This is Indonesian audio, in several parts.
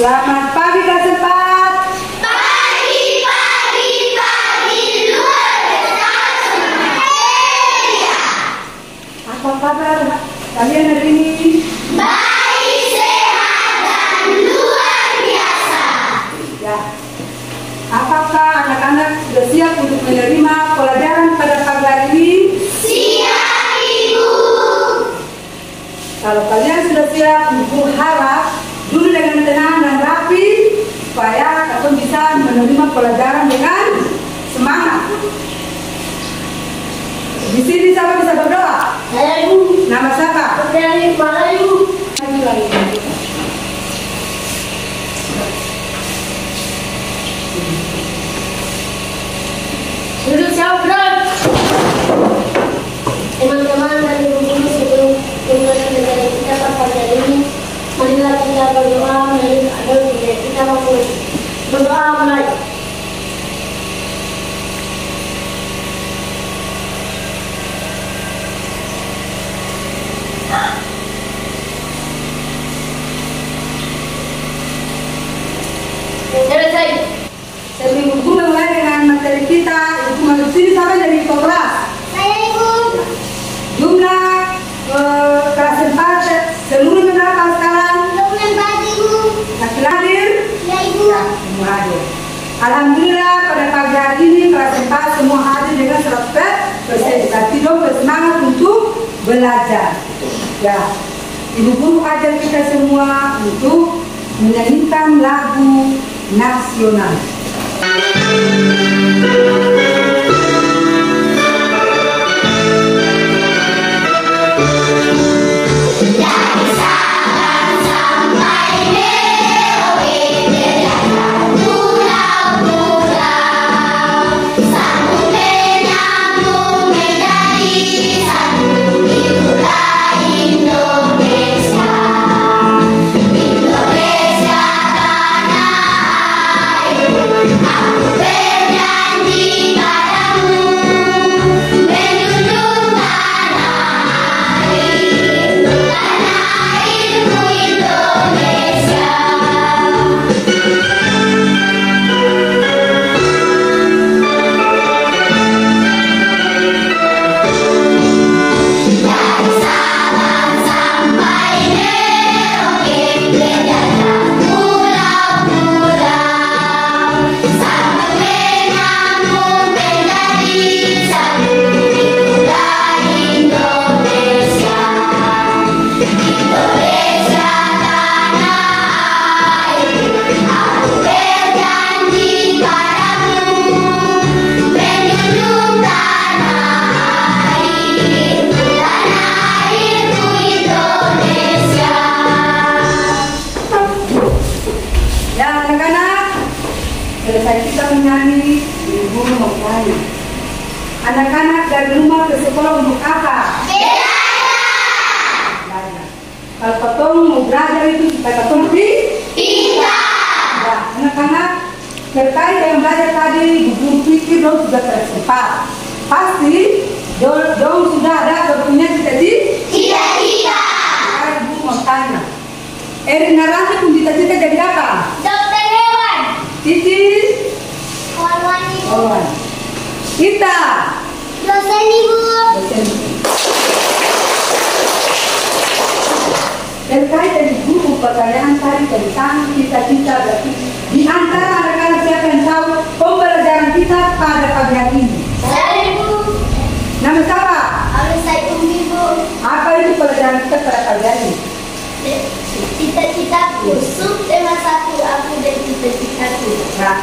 Selamat pagi kelas 4. Pagi luar biasa. Apa kabar kalian hari ini? Baik, sehat dan luar biasa. Ya. Apakah anak-anak sudah siap untuk menerima pelajaran pada pagi hari ini? Siap, Ibu. Kalau kalian sudah siap, Ibu harap duduk dengan tenang dan rapi supaya kalian bisa menerima pelajaran dengan semangat. Di sini siapa bisa berdoa? Saya Ibu. Nama siapa? Dari mana Ibu? Maju lagi. Duduk siap, Bro. Teman-teman dan ibu-ibu, sebelum pembelajaran negara kita pada hari ini, marilah kita berdoa melalui agar kita mampu berdoa mulai. Selesai. Sebelum Ibu mulai dengan materi kita, Ibu masuk sini sampai dari kelas. Saya Ibu. Jumlah kelas 4 seluruhnya berapa sekarang? 24 Ibu. Laki hadir? Ya Ibu. Ya, semua hadir. Alhamdulillah pada pagi hari ini kelas 4 semua hadir dengan 100%. Berarti dong bersemangat untuk belajar. Ya, Ibu guru ajar kita semua untuk menyanyikan lagu nasional. Dari Sabang sampai Merauke, terdapat pulau-pulau. Sambung menyambung menjadi satu, itulah Indonesia. Indonesia tanah air, aku berjanji padamu, menjunjung tanah airku Indonesia. Dari Sabang sampai Merauke, terdapat pulau-pulau. Sambung menyambung menjadi satu, itulah Indonesia. Indonesia tanah airku, aku berjanji padamu, menjunjung tanah airku Indonesia. Ya anak-anak, selesai kita menyanyi, Ibu mau tanya. Anak-anak dari rumah ke sekolah untuk apa? Belajar. Kalau potong mau belajar itu supaya potong Kita. ya, anak-anak terkait dengan belajar tadi, Ibu pikir dong sudah tersempat. Pasti dong sudah ada punya cita-cita. Cita-cita. Sekarang Ibu mau tanya. Erina Rati pun cita-cita jadi apa? Dokter hewan. Cici, Kawan-kawan Ibu. Owan. Kita. Dosen Ibu. Dosen. Terkait dengan buku pertanyaan tadi tentang cita-cita, berarti di antara anak-anak siapa yang tahu pembelajaran kita pada pagi hari ini? Saya Ibu. Nama siapa? Assalamualaikum Ibu. Apa itu pelajaran kita pada pagi hari ini? Cita-citaku, sub tema 1 aku dan cita-citaku. Nah,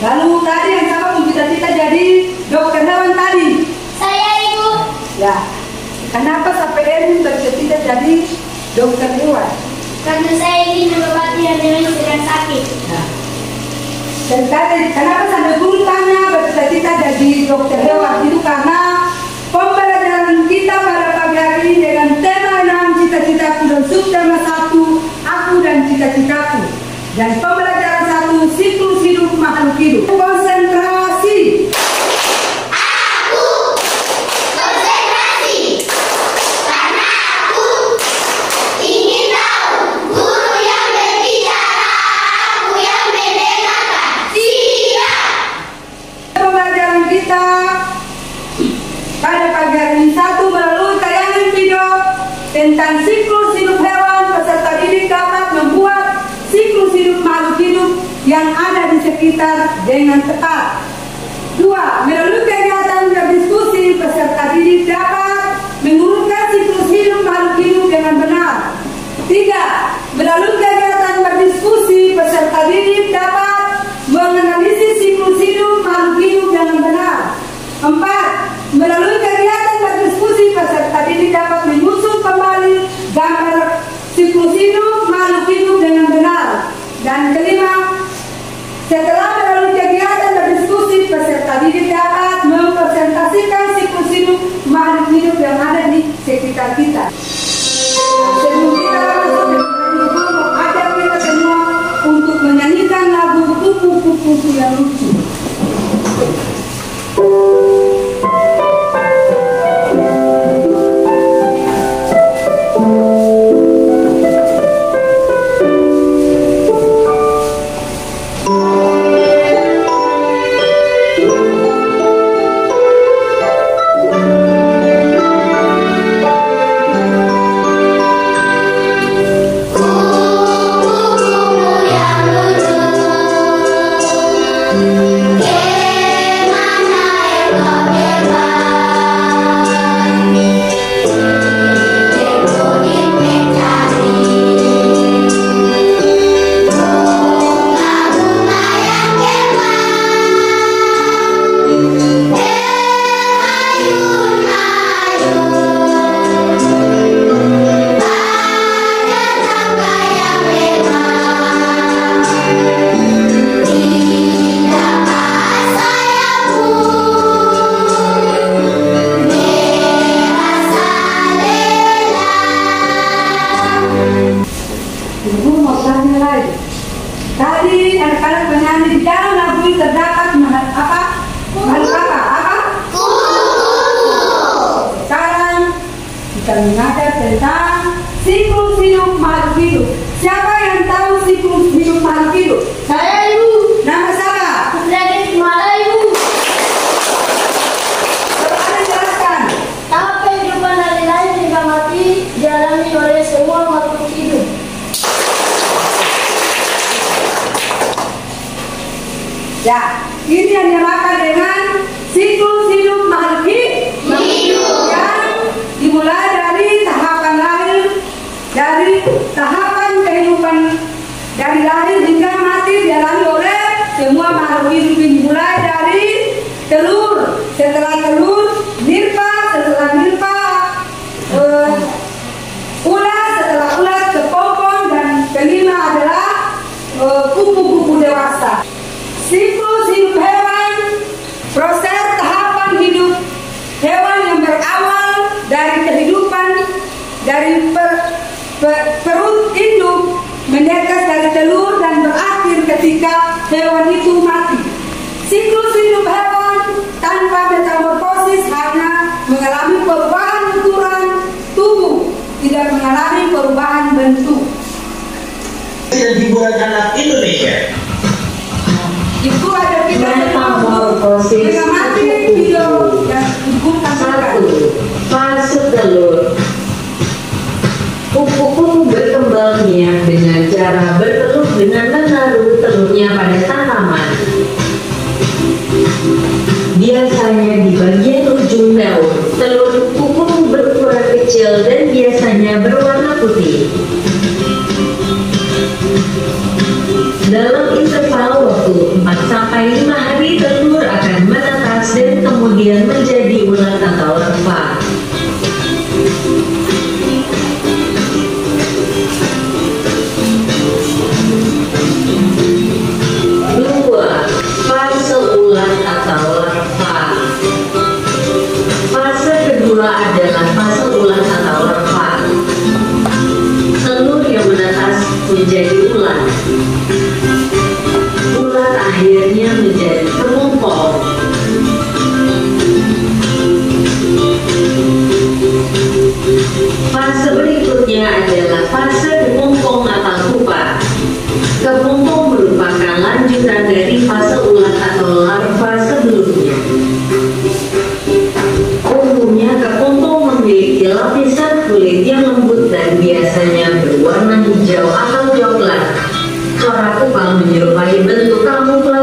lalu tadi yang sama pun cita-cita jadi dokter hewan tadi. Saya Ibu. Ya, kenapa sampai Erin bercita-cita jadi dokter hewan? Karena saya ingin mengobati yang sedang sakit. Nah, dan tadi kenapa sampai guru tanya bercita-cita jadi dokter hewan itu karena pembelajaran kita pada pagi hari ini dengan tema yang cita-citaku dan subtema 1 aku dan cita-citaku. Dan pembelajaran 1 siklus hidup makhluk hidup. Konsentrasi. sekitar dengan tepat. 2. Melalui kegiatan berdiskusi, peserta didik dapat mengurutkan siklus hidup makhluk hidup dengan benar. 3. Melalui kegiatan berdiskusi, peserta didik dapat menganalisis siklus hidup makhluk hidup dengan benar. 4. Melalui kegiatan berdiskusi, peserta didik dapat menyusun kembali gambar siklus hidup makhluk hidup dengan benar. Dan kelima, setelah melalui kegiatan berdiskusi, peserta didik dapat mempresentasikan siklus hidup makhluk hidup yang ada di sekitar kita. Sebelum kita masuk ke video, ajak kita semua untuk menyanyikan lagu kupu-kupu yang lucu. Tadi anak-anak menyanyi di dalam lagu ini terdapat makhluk apa? Sekarang kita mengajar tentang siklus hidup makhluk hidup. Siapa yang tahu siklus hidup makhluk hidup? Saya, Ibu. Nama siapa? Putri Mala, Ibu. Coba Anda jelaskan. Tahap kehidupan dari lahir hingga mati dialami oleh semua makhluk hidup. Ya, ini yang dinamakan dengan siklus hidup makhluk hidup yang dimulai dari tahapan lahir, dari tahapan kehidupan dari lahir hingga mati dialami oleh semua makhluk hidup ini, dimulai dari telur, setelah telur nirpa, setelah nirpa ulat, setelah ulat kepompong, dan kelima adalah kupu-kupu dewasa. Siklus hidup hewan, proses tahapan hidup hewan yang berawal dari kehidupan dari perut induk, menetas dari telur dan berakhir ketika hewan itu mati. Siklus hidup hewan tanpa metamorfosis hanya mengalami perubahan ukuran tubuh, tidak mengalami perubahan bentuk. Dan hiburan anak Indonesia. Itu ada kita mengamati video yang ibu tampilkan. 1. Fase telur. Kupu-kupu berkembangnya dengan cara bertelur dengan menaruh telurnya pada tanaman. Biasanya di bagian ujung daun, telur kupu-kupu berukuran kecil dan biasanya berwarna putih. Dalam interval waktu 4-5 hari, telur akan menetas dan kemudian menjadi ulat atau larva. Fase ulat atau larva. Fase kedua adalah fase ulat atau larva. Telur yang menetas menjadi ulat. Ulat akhirnya menjadi kepompong. Fase berikutnya adalah fase kepompong atau pupa. Kepompong merupakan lanjutan dari fase ulat atau larva sebelumnya. Umumnya kepompong memiliki lapisan kulit yang lembut dan biasanya berwarna hijau atau coklat. Corak pupa menyerupai bentuk kamuflase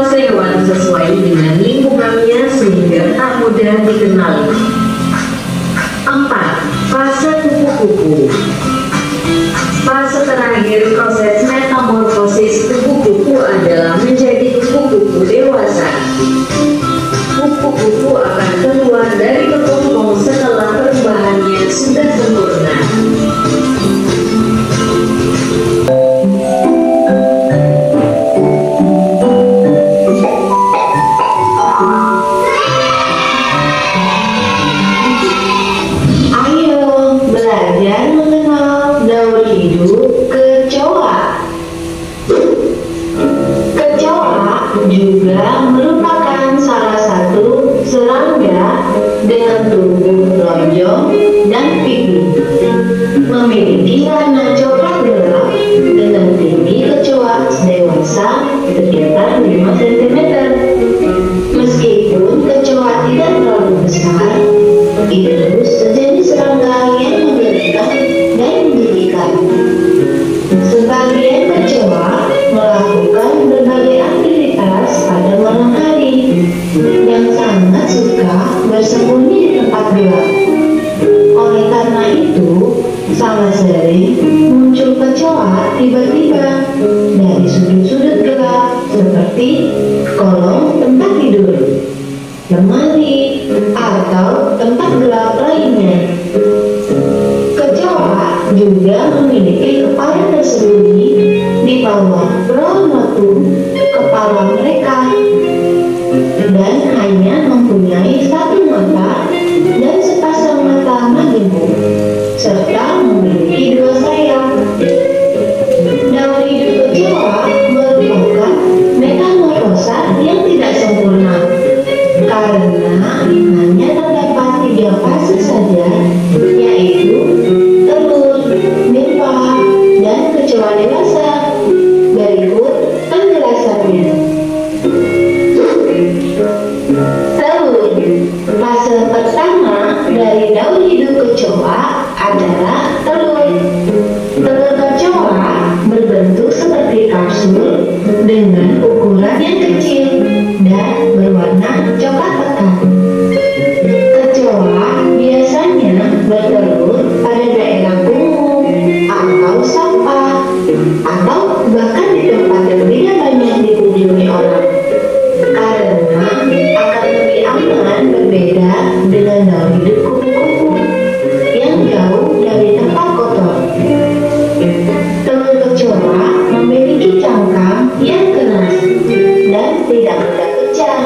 juga merupakan salah satu serangga dengan tubuh lonjong dan pipi. Memiliki warna coklat gelap dengan tinggi kecoa dewasa sekitar 5 cm. Meskipun kecoa tidak terlalu besar, itu sejenis serangga yang mengerikan dan menjijikan. Sebagian kecoa melakukan berbagai aktivitas pada malam hari yang sangat suka bersembunyi di tempat gelap. Oleh karena itu, sangat sering muncul kecoa tiba-tiba dari sudut-sudut gelap seperti kolong tempat tidur, lemari, atau tempat gelap lainnya. Kecoa juga memiliki kepala tersembunyi di bawah peronotum kepala mereka dan hanya mempunyai satu mata dan sepasang mata majemuk serta memiliki 2 sayap. Daun hidup kecoa merupakan metamorfosa yang tidak sempurna karena hanya terdapat 3 fase saja, yaitu telur, nimfa, dan kecoa dewasa. Berikut penjelasannya. Telur. Fase pertama dari daun hidup kecoa adalah telur. Telur kecoa berbentuk seperti kapsul dengan ukuran yang kecil dan berwarna coklat pekat. Kecoa biasanya bertelur pada daerah kumuh atau sampah atau bahkan di tempat yang tidak banyak dikunjungi orang, karena akan lebih aman berbeda dengan daun hidup kupu-kupu yang jauh dari tempat kotor. Telur kecoa memiliki cangkang yang keras dan tidak mudah pecah,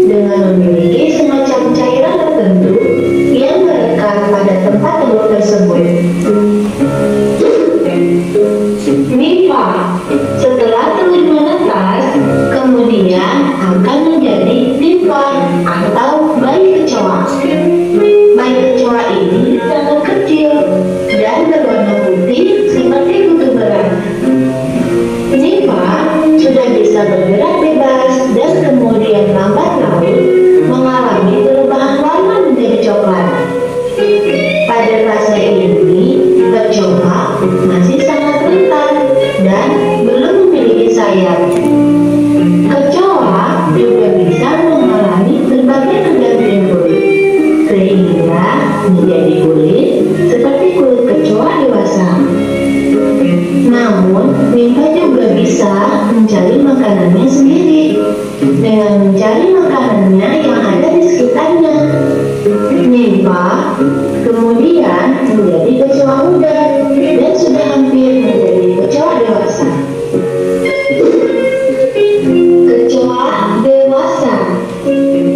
dengan memiliki semacam cairan tertentu yang melekat pada tempat telur tersebut. Nimfa. Setelah telur menetas, kemudian akan menjadi nimfa atau bayi kecoa. Bayi kecoa ini sangat kecil dan berwarna putih seperti kutu berat. Nimfa sudah bisa bergerak bebas dan kemudian lambat laun mengalami perubahan warna menjadi coklat. Pada fase ini, kecoa masih sangat rentan dan belum memiliki sayap. Kecoa juga bisa mengalami berbagai pergantian kulit, sehingga menjadi kulit seperti kulit kecoa dewasa. Namun, nimfa juga bisa mencari makanannya sendiri dengan mencari makanannya yang ada di sekitarnya. Nimfa kemudian menjadi kecoa muda dan sudah hampir menjadi kecoa dewasa. Kecoa dewasa.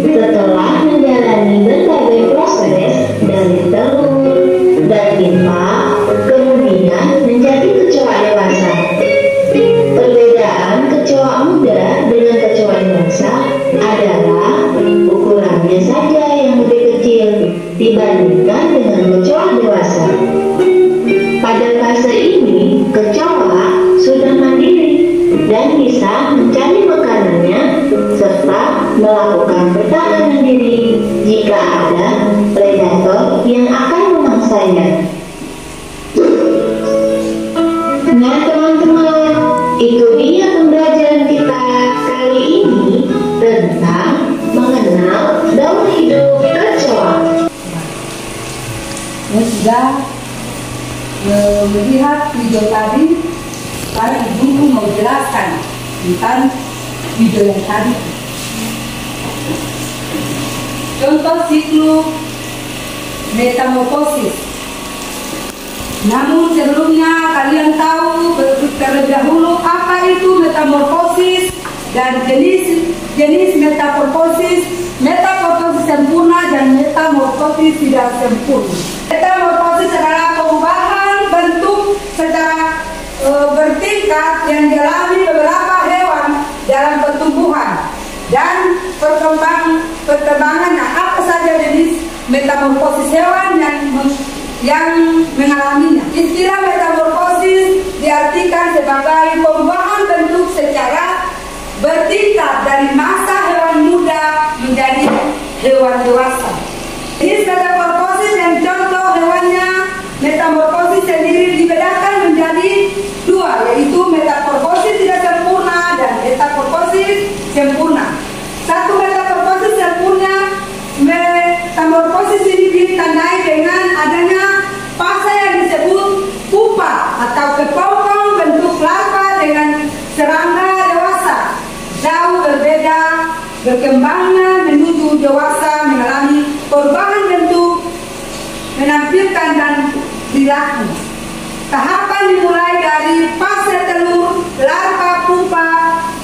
Setelah menjalani berbagai proses dari telur dan nimfa, kemudian menjadi kecoa dewasa. Perbedaan kecoa muda dengan kecoa dewasa adalah ukurannya saja yang lebih kecil dibandingkan dengan kecoa dewasa. Pada fase ini, kecoa sudah mandiri dan bisa mencari makanannya serta melakukan pertahanan diri jika ada predator yang akan memangsanya. Nah teman-teman, itu dia pembelajaran kita kali ini tentang mengenal daun hidup kecoa. Sudah melihat video tadi, sekarang ibu mau jelaskan tentang video yang tadi. Contoh siklus metamorfosis. Namun sebelumnya kalian tahu terlebih dahulu apa itu metamorfosis dan jenis metamorfosis sempurna dan metamorfosis tidak sempurna. Metamorfosis adalah perubahan bentuk secara bertingkat yang dialami beberapa hewan dalam pertumbuhan. dan perkembangannya. Apa saja jenis metamorfosis hewan yang mengalaminya. Istilah metamorfosis diartikan sebagai perubahan bentuk secara bertingkat dari masa hewan muda menjadi hewan dewasa. Jenis metamorfosis yang contoh hewannya, metamorfosis sendiri dibedakan menjadi dua, yaitu metamorfosis tidak sempurna dan metamorfosis sempurna. Satu metamorfosis sempurna, metamorfosis ini ditandai dengan adanya fase yang disebut pupa atau kepompong bentuk larva dengan serangga dewasa. Jauh berbeda berkembangnya menuju dewasa, mengalami perubahan bentuk, menampilkan dan perilaku. Tahapan dimulai dari fase telur, larva, pupa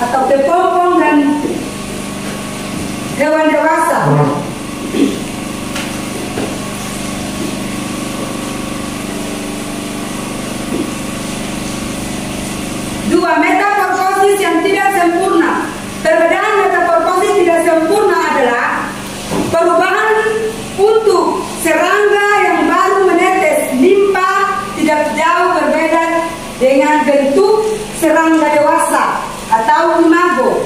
atau kepompong dan hewan dewasa. Dua, metamorfosis yang tidak sempurna. Perbedaan metamorfosis tidak sempurna adalah perubahan untuk serangga yang baru menetes limpa tidak jauh berbeda dengan bentuk serangga dewasa atau imago.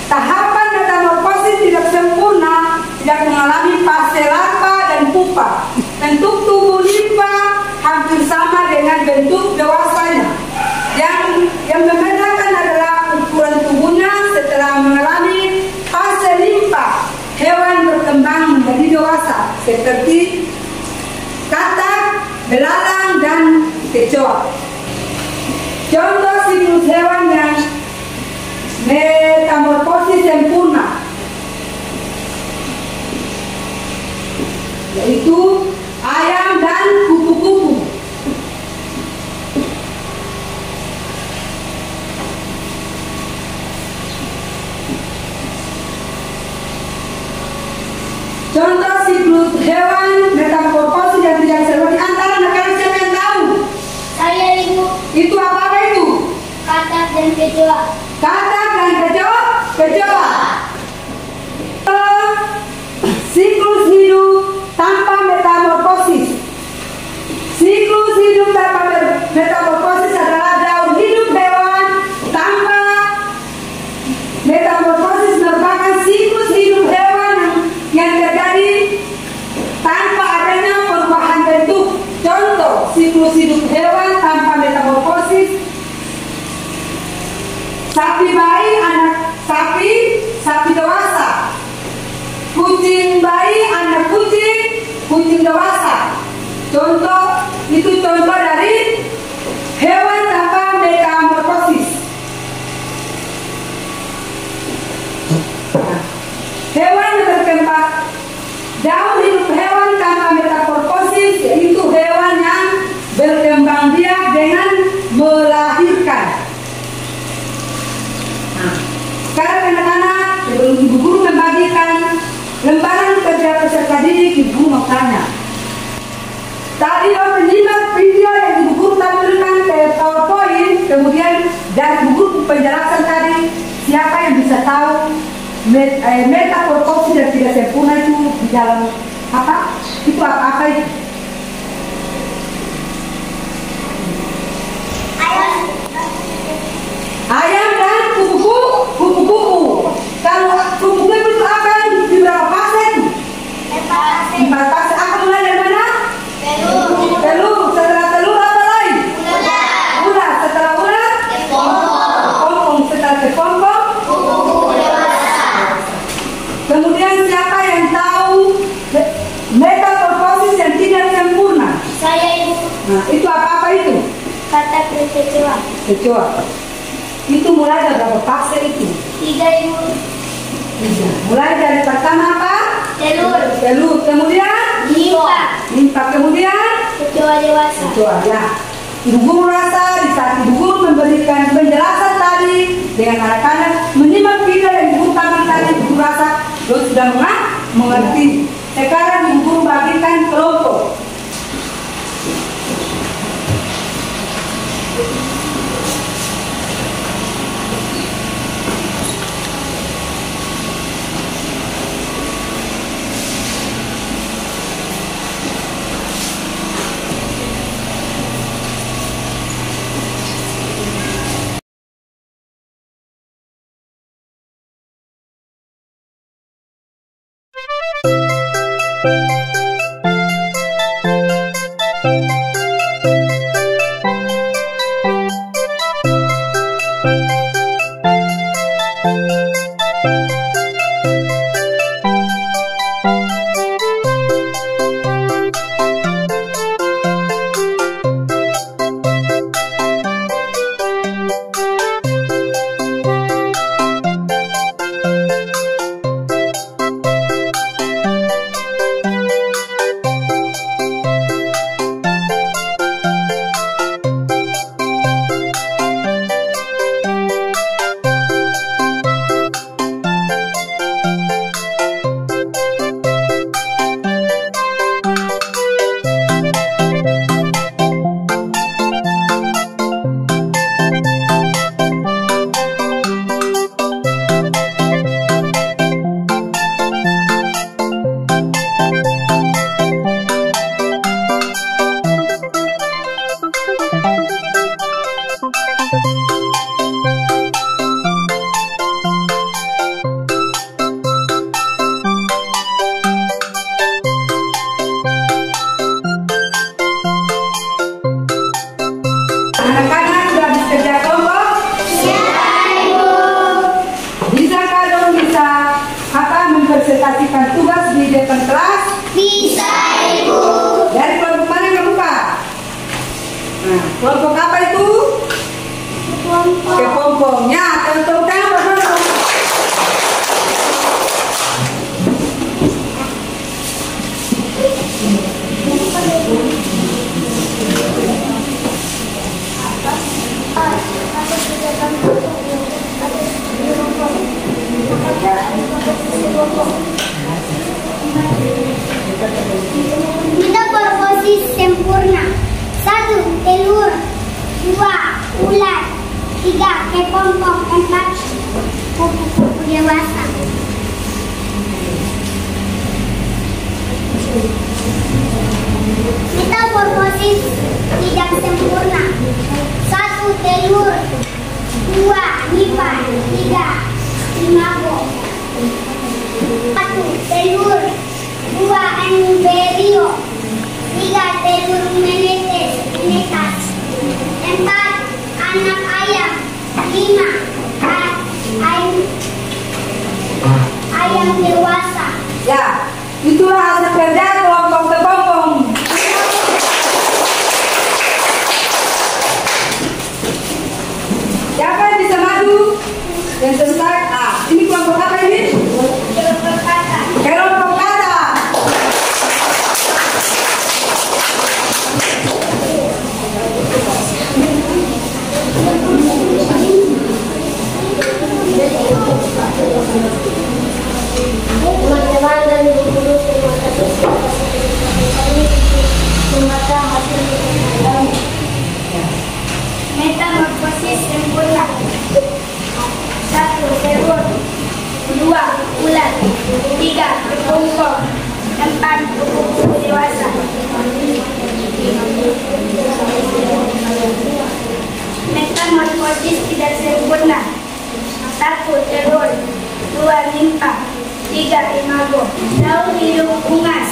Tahapan metamorfosis tidak sempurna, tidak mengalami fase larva dan pupa. Bentuk tubuh limpa hampir sama dengan bentuk dewasanya. Yang membedakan adalah ukuran tubuhnya setelah mengalami fase limpa. Hewan berkembang menjadi dewasa seperti katak, belalang, dan kecoa. Contoh siklus hewan yang metamorfosis sempurna yaitu ayam dan kupu-kupu. Contoh siklus hewan metamorfosis yang tidak sempurna antara anak-anak siapa yang tahu? Saya, Ibu. Itu apa itu? Katak dan kecoa. Katak dan kecoa. Siklus hidup tanpa metamorfosis. Siklus hidup tanpa metamorfosis adalah daur hidup hewan tanpa metamorfosis merupakan siklus hidup hewan yang terjadi tanpa adanya perubahan bentuk. Contoh siklus hidup hewan tanpa metamorfosis: sapi bayi, anak sapi, sapi dewasa. Kucing bayi, anak kucing, kucing dewasa. Itu contoh dari hewan tanpa metamorfosis. Hewan yang berkembang daur hidup hewan tanpa metamorfosis yaitu hewan yang berkembang biak dengan melahirkan. Sekarang anak-anak, sebelum ibu guru membagikan lembaran kerja peserta didik, ibu guru mau tanya. Tadi menyimak video yang ibu guru tampilkan ke PowerPoint, kemudian dari ibu guru penjelasan tadi, siapa yang bisa tahu metamorfosis yang tidak sempurna itu di dalam apa? Itu apa itu? Ayam dan kupu-kupu. Kalau kupu-kupu itu akan di berapa fase itu? 4 fase. Akan mulai dari mana? Telur. Setelah telur apa lagi? Ular. Setelah ular? Kepompong. Setelah kepompong? Kemudian siapa yang tahu metamorfosis yang tidak sempurna? Saya, Ibu. Nah, itu apa itu? Katak dan kecoa. Kecoa. Itu mulai dari berapa fase itu? 3, Ibu. 3. Mulai dari pertama apa? Telur. Kemudian? Limpa. Kemudian? Kecoa dewasa. Kecoa. Ya. Ibu guru rasa di saat ibu guru memberikan penjelasan tadi dengan anak-anak menyimak video yang ibu guru tadi, ibu guru rasa sudah mengerti. Sekarang ibu guru bagikan kelompok. mempresentasikan tugas di depan kelas? Bisa, Ibu. Dari kelompok mana kamu, Pak? Nah, kelompok apa itu? Kelompok. Kepompongnya. Tepuk tangan, Bapak. Metamorfosis sempurna. 1. Telur. 2. Ulat. 3. Kepompong. 4. Kupu-kupu dewasa. Metamorfosis tidak sempurna. 1. Telur. 2. Nipah. 3. Imago. 1. Telur. 2. Embrio. 3. Telur menetas. 4. Anak ayam. 5. Ayam dewasa. Ya, itulah hasil kerja kelompok kepompong. Siapa yang bisa maju? Yang selesai. Ini kelompok apa ini? Kelompok kata. Kelompok kata. Teman-teman dan guru, terima kasih semoga hasil kami. Metamorfosis sempurna. 1. Telur. 2. Ulat. 3. Kepompong. 4. Kupu-kupu dewasa. Metamorfosis tidak sempurna. 1. Telur. 2. Nipah. 3. Imago. Daun hidup unggas.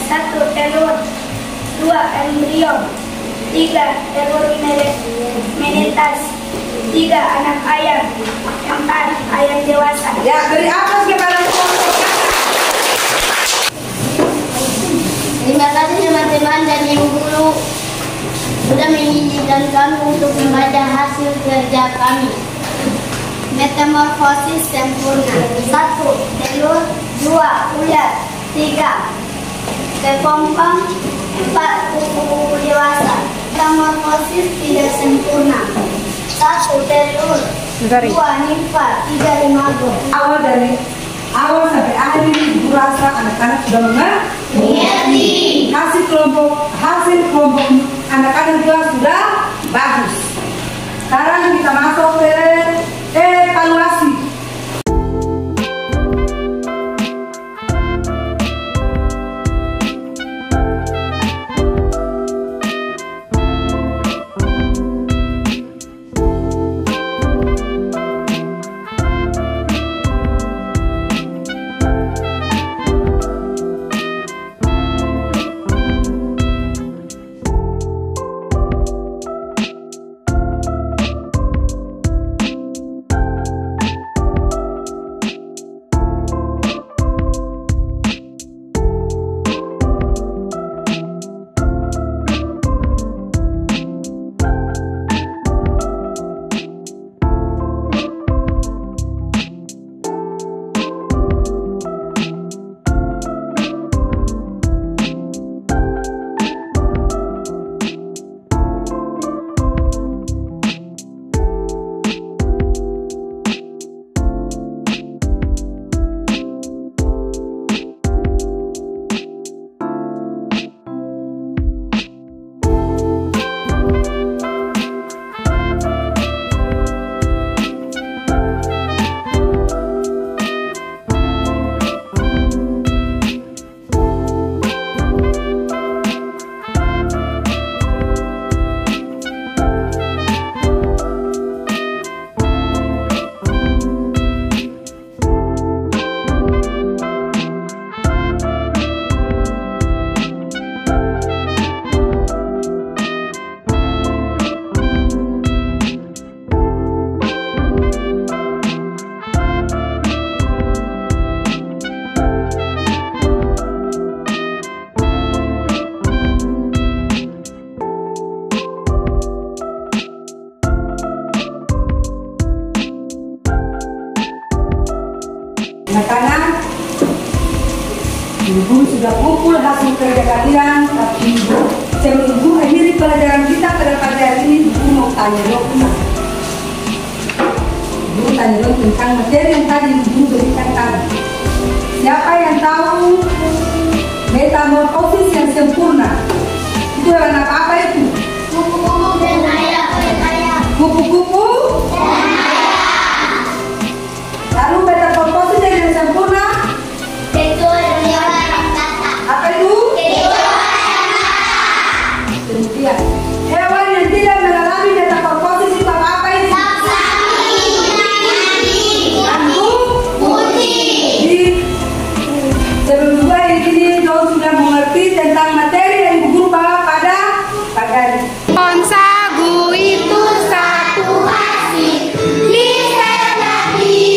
1. Telur. 2. Embrio. 3. Telur menetas. 3. Anak ayam. 4. Ayam dewasa. Ya, beri aplaus kepada kelompok kata. Terima kasih teman-teman dan ibu guru sudah mengizinkan kami untuk membaca hasil kerja kami. Metamorfosis sempurna. 1. Telur. 2. Ulat. 3. Kepompong. 4. Kupu-kupu dewasa. Metamorfosis tidak sempurna. 1. Telur. 2. Nipah. 3. Imago. Awal sampai akhir ini ibu rasa anak-anak sudah mengerti. Hasil kelompok anak-anak juga sudah bagus. Sekarang kita masuk ke evaluasi. Anak-anak, ibu sudah kumpul hasil kerja kalian, tapi sebelum ibu akhiri pelajaran kita pada pagi hari ini, ibu mau tanya dulu. Ibu tanya dulu tentang materi yang tadi ibu berikan tadi. Siapa yang tahu metamorfosis yang sempurna? Itu adalah apa itu? Kupu-kupu dan ayam. Kupu-kupu dan ayam. Lalu metamorfosis yang sempurna? Apa itu? Demikian. Hewan yang tidak mengalami metamorfosis itu apa itu? Sebelum juga ini kau sudah mengerti tentang materi yang ibu guru bawa pada pagi hari. Pohon sagu itu satu hasil riset di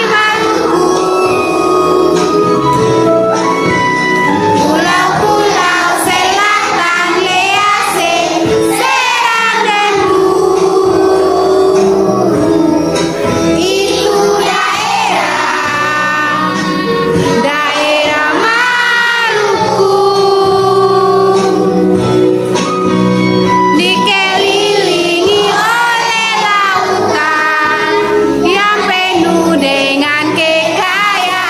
Maluku. Pulau-pulau selatan Lease, Serang dan itu daerah Maluku, dikelilingi oleh lautan yang penuh dengan kekayaan.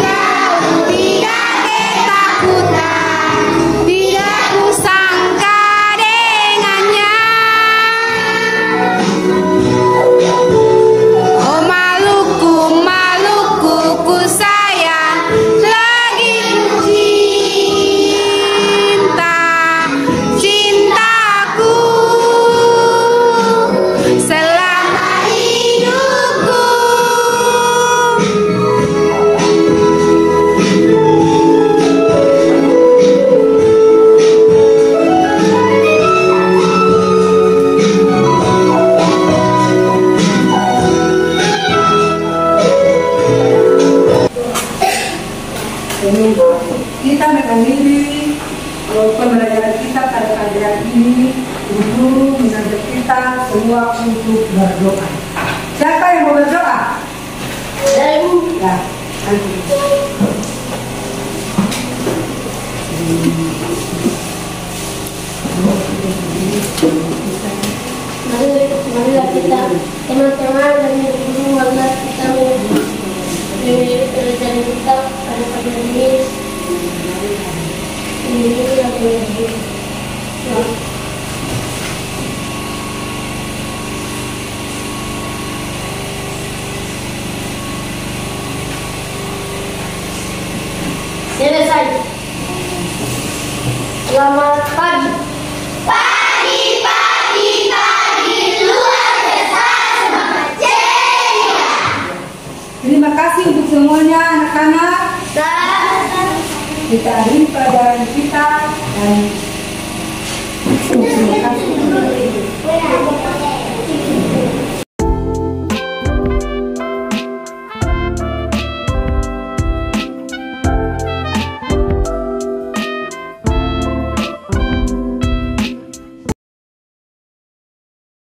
Laut tidak ketakutan, tidak kusangka dengannya. Oh Maluku, Maluku ku sayang, lagi ku cinta, cintaku selama hidupku. Ini kita mengakhiri pembelajaran kita pada pagi hari ini. Ibu guru mengajak kita semua untuk berdoa. Siapa yang mau berdoa? Ya, nanti. Marilah kita teman-teman dan guru marilah kita menjadi pelajaran kita pada pagi hari ini. Ini yang terjadi. Selesai. Selamat pagi. Terima kasih untuk semuanya anak-anak. Kita akhiri pelajaran kita dan